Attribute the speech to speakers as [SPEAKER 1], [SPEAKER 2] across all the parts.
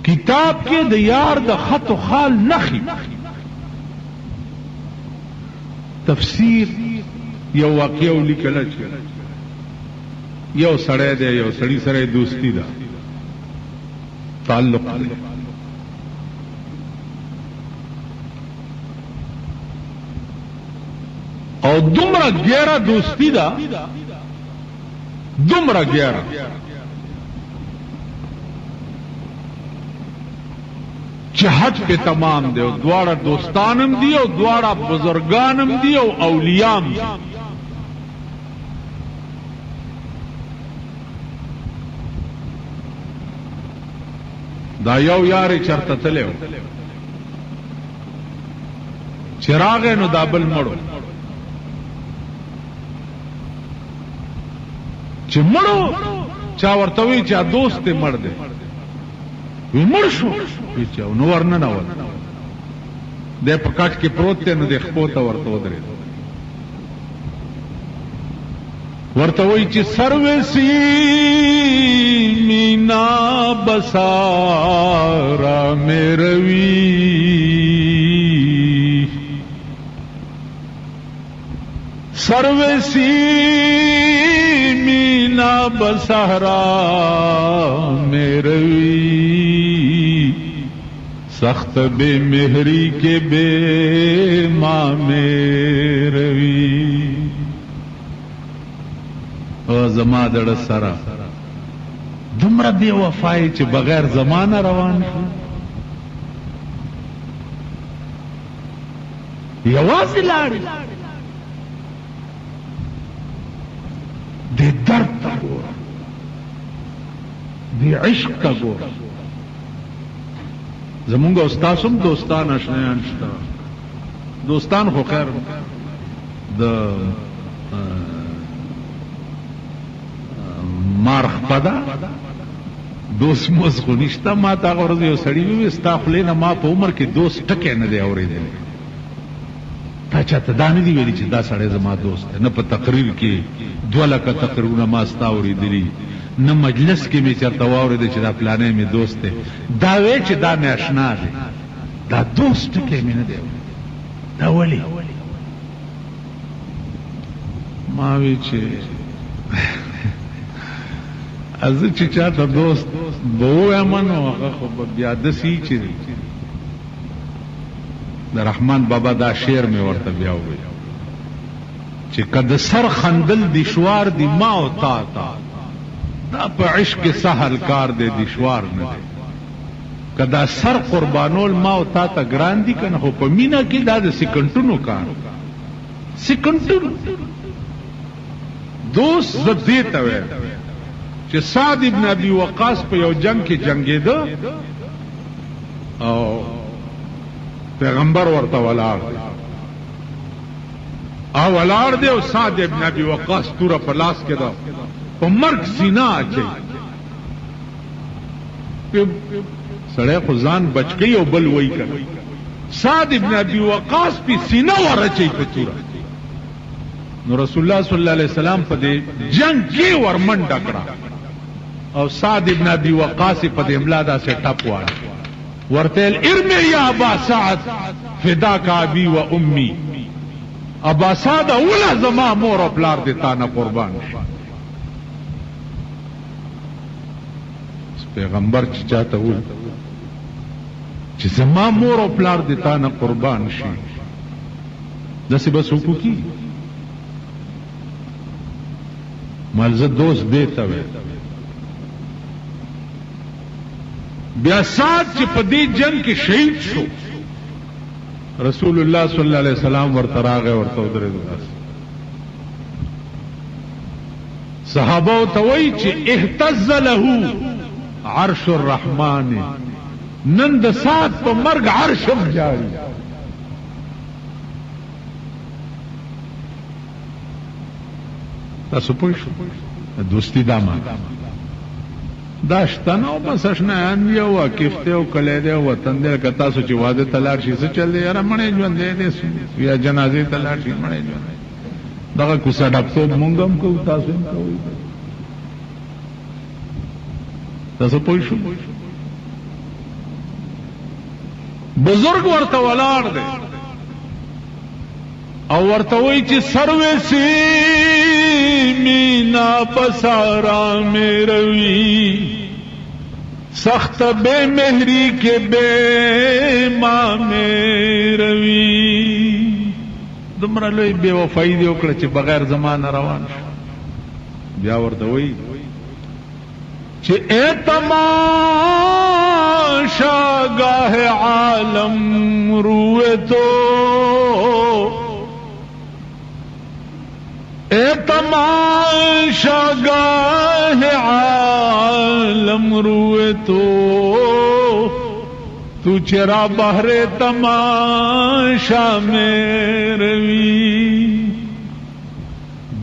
[SPEAKER 1] کتاب کې د یار د خط و خال نخي تفسیر یو واقعه ولیکل چې یو سړی دی یو سړی سره دوستی ده تعلق دی او دومره ګیره دوستی ده دومره ګیره چې حد په تمام دی او دواړه دوستانم دي او دواړه بزرګانم دي او اولیام دي دا یو یاري چرته تلو چراغ نو دابل مړو چې مړو چا ورته وی چې دوست یې مړ دی وی مړ شو وی چې نو ورنه نه ور د په کټ کې پروت دی نو د خپو ته ورته ودرې ورته وی چې سروسی مینا بسارا میروی سروسی مینا بسارا میروی سخت بے مہری کے بے ماں میروی او زما دړ سره دومره بے وفای چې بغیر زمانه روان شو یوازې لاړ دې درد ته ګوره دې عشق ته ګوره زمونږ استاد هم دوستان آشنایان شته دوستان خو خیر د مارخ پدا دوست موز خو نشته ما تا غرض یو سړی وي ستا خولې نه ما په عمر کې دوست ټکی نه دی اورېدلی تا چاته دا نه دي ویلي چې دا سړی زما دوست دی نه په تقریر کې 2 لکه تقریرونه ما ستا اورېدلي نه مجلس کې مې چېرته واورېده چې دا پلانی مې دوست دی دا وی چې دا مې اشنا دی دا دوست ټکی مې نه دی دا ولې ما وی چې از چې چاته دوست به ووایم نو هغه خو به بیا داسې چې د رحمان بابا دا شعر مې ورته بیا وویل چې که د سر خندل دشوار دي ما او تا ته دا په عشق سهل کار دی دشوار نه دی که دا سر قربانول ما او تا ته ګران دي که نه خو په مینه کې دا د سکنټونو کار سکنټونو دوست زه دې ته ویم چې سعد ابن ابي وقاص په یو جنگ کې جنگېده او پیغمبر ورته ولاړ او ولاړ دی او سعد ابن ابي وقاص توره په لاس کې ده په مرګ سینه اچي سړی خو ځان بچ کوي او بل وایي کنه سعد ابن ابي وقاص په سینه ورچي په توره نو رسول الله صلی الله علیه وسلم په دې جنگ کې ورمنډه کړه او سعد ابن ابي وقاص په دې املا دا سے ټپ وړ ورته ارمي يا ابا سعد فداك ابي وامي ابا سعد اوله زما مور او پلار دې تا نه قربان شي پیغمبر چې چاته و چې زما مور او پلار دې تا نه قربان شي داسې بس حقوقي مالزه دوست دیتا وی بیا سعد چې په دې جنگ کې شهید شو رسول الله صلی الله علیه وسلم ورته راغی ورته ودرېد صحابه ته وایي چې اهتز له عرش الرحمن نن د سعد په مرګ عرش جاری تاسو پوه شئ دوستی داما داشتن او بس اشنایان وی او واقف ته او کلی دی او وطن دی که تاسو چې واده ته لاړ شئ څه چل دی یاره مړی ژوند دی یا جنازې ته لاړ شئ مړی ژوند دی دغه کوڅه ډاکټوب مونږ هم کوو تاسو هم کوئ تاسو پوه شئ بزرگ ورته ولاړ دی او ورته وایي چې سروې سي مینا پسارا میں روی سخت بے مہری کے بے ماں میں روی دومره لوی بے وفائی دی وکړه چې بغیر زمانه روان شو بیا ورته وایي چې اے تماشا گاہ عالم روئے تو اے تماشا گاہ عالم روئے تو چرا بہر تماشا میں روی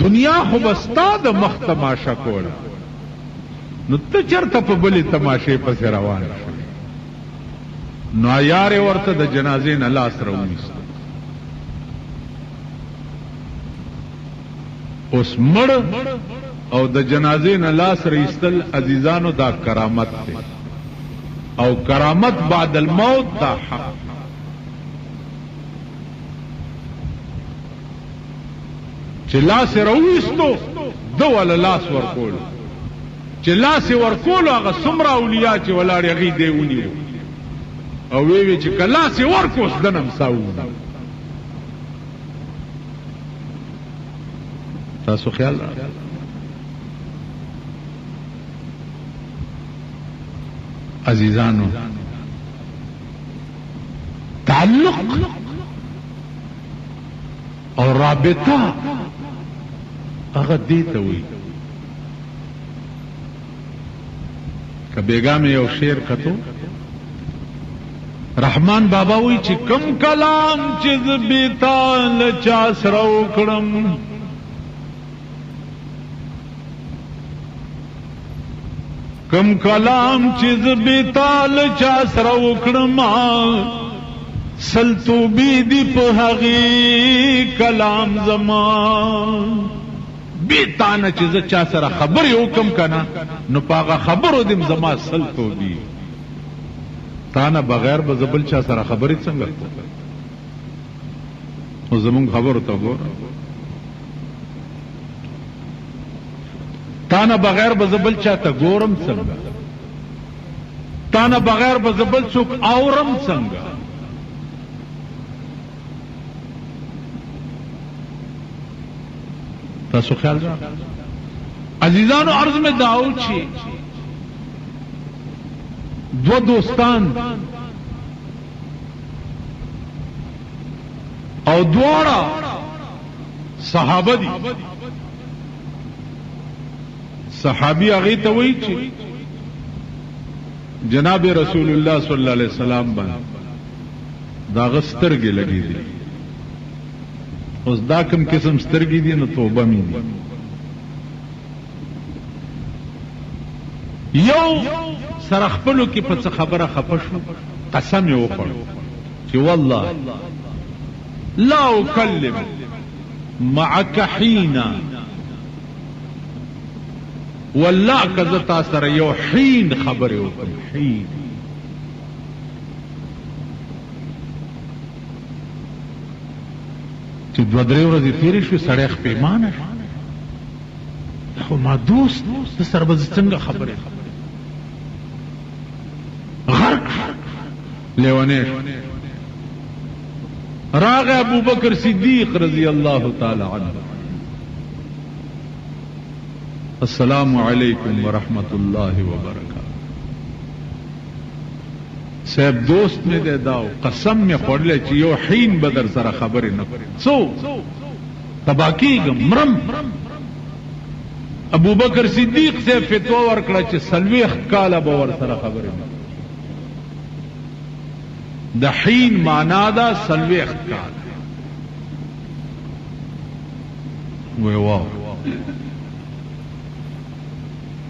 [SPEAKER 1] دنیا خو بستا د مخ تماشا کوله نو ته چرته په بلې تماشې پسې روان شو نو عیار ورته د جنازې نه لاس راوویست اوس مړ او د جنازې نه لاس راایستل عزیزانو دا کرامت دی او کرامت بعد الموت دا حق چې لاس راوویستو ده ولا لاس ورکول چې لاس ورکول هغه څومره اولیاء چې ولاړ هغې دی ونیو او وی چې که لاس ورکوس دنم ساوونه تاسو خیال را عزیزانو تعلق او رابطه هغه دې ته وایي که بیگا میں یو شیر کتو رحمان بابا وی چې کم کلام چیز بیتال چا سره وکړم کم کلام چیز بیتال چا سره وکړم سلطو بی دی په هغې کلام زمان بیتانه چې زه چا سره خبرې وکم کنه نو په هغه خبرو دې زما سل توبې تانه بغیر به زه بل چا سره خبرې څنګه کوم نو زمونږ خبرو ته وګوره تانه بغیر به زه بل چا ته ګورم څنګه تانه بغیر به زه بل څوک اورم څنګه تاسو خیال را عزیزانو عرض میں دعوت چی دو دوستان او دواړه صحابه دي صحابي هغه ته وایي چې جناب رسول الله صلی الله علیه وسلم باندې دا غسترګې لګې دي اوس دا کوم قسم سترګې دي نو توبه مې دي یو سره خپلو کې په څه خبره خفه شو قسم یې وخوړ چې والله لا اکلم معك حینا والله که زه تا سره یو حین خبرې وکړم حین چې دوه درې ورځې تېرې شوې سړی پښیمانه شو خو ما دوست د سره به زه څنګه خبرې غرق لیونی شو راغ ابو بکر صدیق رضی اللہ تعالی عنہ السلام علیکم ورحمت اللہ وبرکاتہ صاحب دوست میں دے داو قسم میں خوڑلے چی یو حین بدر سر خبری نکو سو تباکی گم مرم ابو بکر صدیق سے فتوہ ورکڑا چی سلویخ کالا باور سر خبری نکو دا حین مانا دا سلویخ کالا وی واو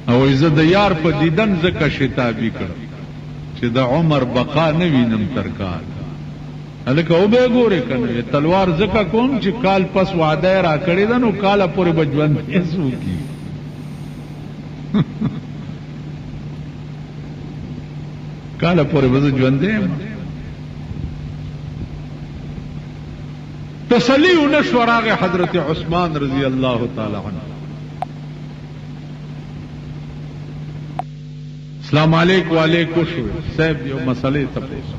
[SPEAKER 1] او عزت یار په دیدن زکه شتابی کړ چې د عمر بقا نه وینم ترکال الکه او به ګوره کنه تلوار زکه کوم چې کال پس وعده را کړی ده نو کاله پورې بجوند ایسو کی کاله پورې بز ژوندې تسلی ونشو راغ حضرت عثمان رضی اللہ تعالی عنہ. السلام علیکم وعلیکم شو صاحب یو مسئلے تپوسو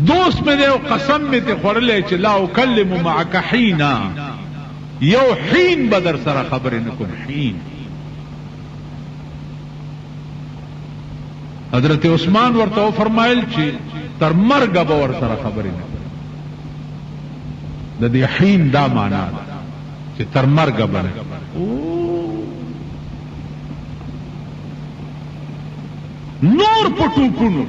[SPEAKER 1] دوست میں دے قسم میں تے خورلے چھ لا اکلم معک حینا یو حین بدر سر خبر نکم حین. حضرت عثمان ورطا فرمائل چھ تر مرگ باور سر خبر نکم دا دی حین دا مانا دا چھ تر مرگ بنا. نور پٹو کنو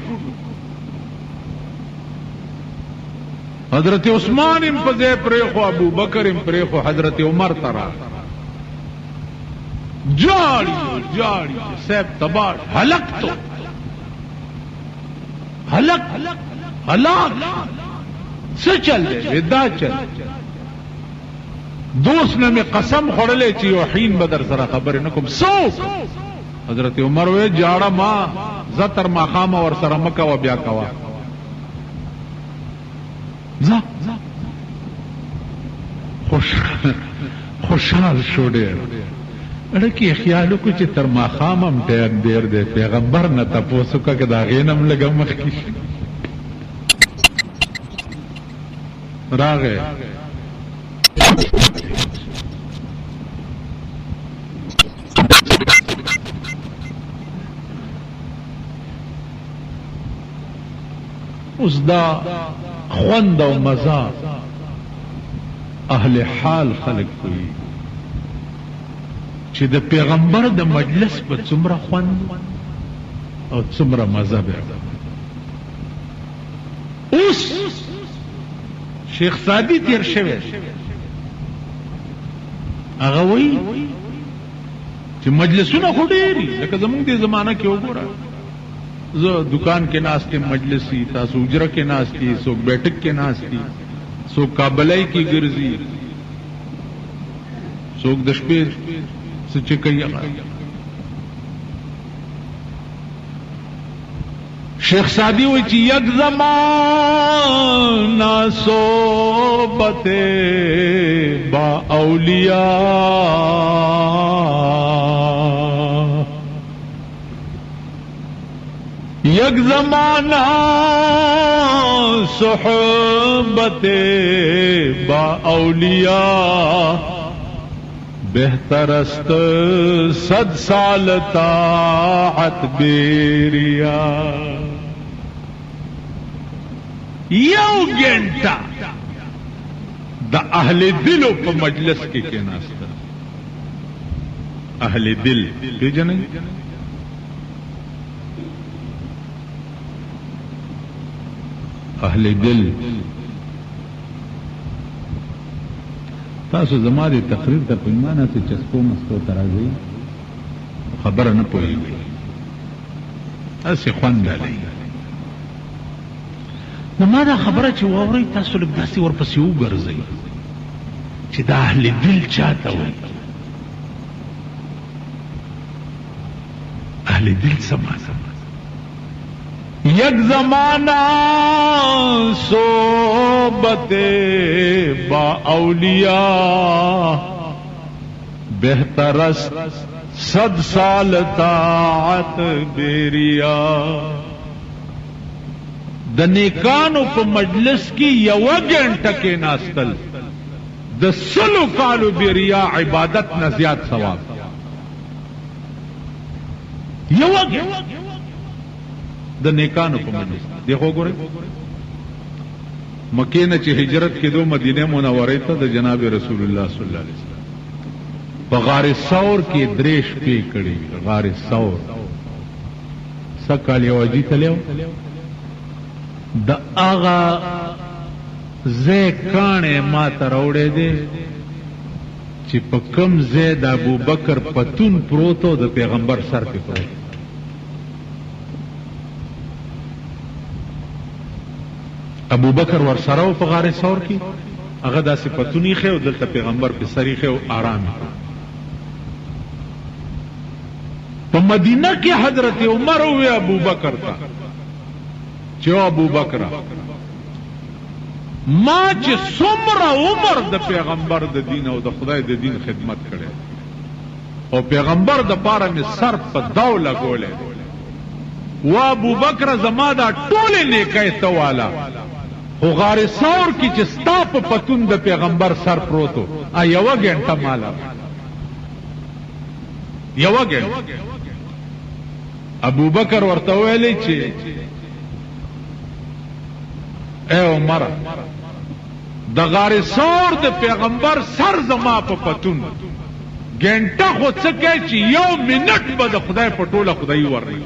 [SPEAKER 1] حضرت عثمان ام پزے پریخو ابو بکر ام پریخو حضرت عمر ترا جاڑی جاڑی سیب تباش حلق تو حلق حلاق سے چل دے ودا چل دوست نے میں قسم خورلے چی وحین بدر سرا خبر نکم سو حضرت عمر وے جاڑا ما زتر ما خام اور سر مکا و بیا کوا خوشحال شو ډیر اڑکی خیالو کو چې تر ما خام هم ټیم دیر دی پیغمبر نه تاسو کا که دا غینم لګم مخ کی راغه اس دا خوند و مزا اہل حال خلق کوئی چې د پیغمبر د مجلس په څومره خوند او څومره مزه به اوس شیخ سادی تیر شوی هغه وایي چې مجلسونه خو ډېري لکه زمونږ دې زمانه کې وګوره زه دکان کې ناستی مجلسی تاسو اجره کې ناستی سوک بیٹک کې ناستی سوک کابلائی کی گرزی سوک دشپیر سچے کئی شیخ سادی ہوئی چی یک زمان صحبت با اولیاء یک زمانہ صحبت با اولیاء بہتر است 100 سال طاعت بیریا. یو گھنٹہ دا اہل دلو پا مجلس کے ناستا اہل دل جنے اہل دل تاسو زما دې تقریر ته په ایمانه چې چسکو مستو تراځي خبره نه پوهیږي اسی خوند لري نو ما دا خبره چې واوري تاسو لږ داسې ورپسې وګرځئ چې دا اهل دل چاته وایي اهل دل سما یک زمانہ صحبت با اولیاء بہتر است 100 سال طاعت بیریا. د نیکانو په مجلس کې یو غنټه کې ناستل د 100 کالو بیریا عبادت نه زیات ثواب. یو د نیکانو په مجلس دیکھو ګورئ مکې نه چې هجرت کېدو مدینه منوره ته د جناب رسول الله صلی الله علیه وسلم په غار ثور کې درېش پی کړی. غار ثور سکال یو اجی تلو د اغا زه کانه ما تروړې دي چې په کم زید ابو بکر پتون پروتو د پیغمبر سر په پروت ابو بکر ور سره په غار ثور کې هغه داسې پتونی خو دلته پیغمبر په سری خو آرام. په مدینه کې حضرت عمر او ابو بکر تا چې ابو بکر ما چې څومره عمر د پیغمبر د دین او د خدای د دین خدمت کړي او پیغمبر د پاره می سر په داو لګولې و ابو بکر زما دا ټول نیکه ته والا خو غار ثور کی چې ستا په پتون د پیغمبر سر پروتو ا یو غنټه مالا یو غنټه ابو بکر ورته ویلې چې اے عمر د غار ثور د پیغمبر سر زما په پتون ګنټه خو څه کوي چې یو منټ به د خدای په ټوله خدای ورني